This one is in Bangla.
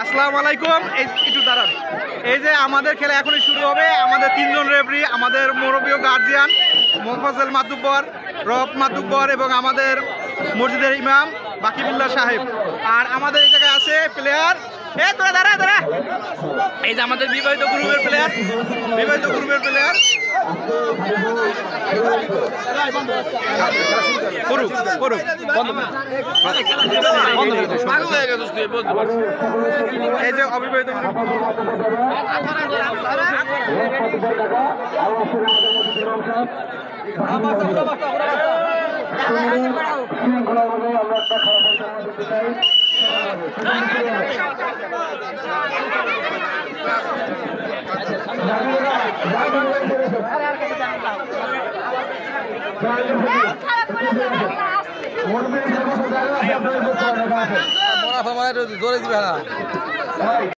আসসালামু আলাইকুম। একটু দাঁড়ান। এই যে আমাদের খেলা এখনই শুরু হবে। আমাদের তিনজন রেফারি, আমাদের মুরব্বী গার্জিয়ান মোফাজ্জল মাতুব্বর, রব মাতুব্বর এবং আমাদের মসজিদের ইমাম বাকিবুল্লাহ সাহেব। আর আমাদের এই জায়গায় আছে প্লেয়ার। তোরা দাঁড়া দাঁড়া। এই যে আমাদের বিবাহিত গ্রুপের প্লেয়ার, করুক করুক এই যে অবিবাহিত জোরে দিবে না।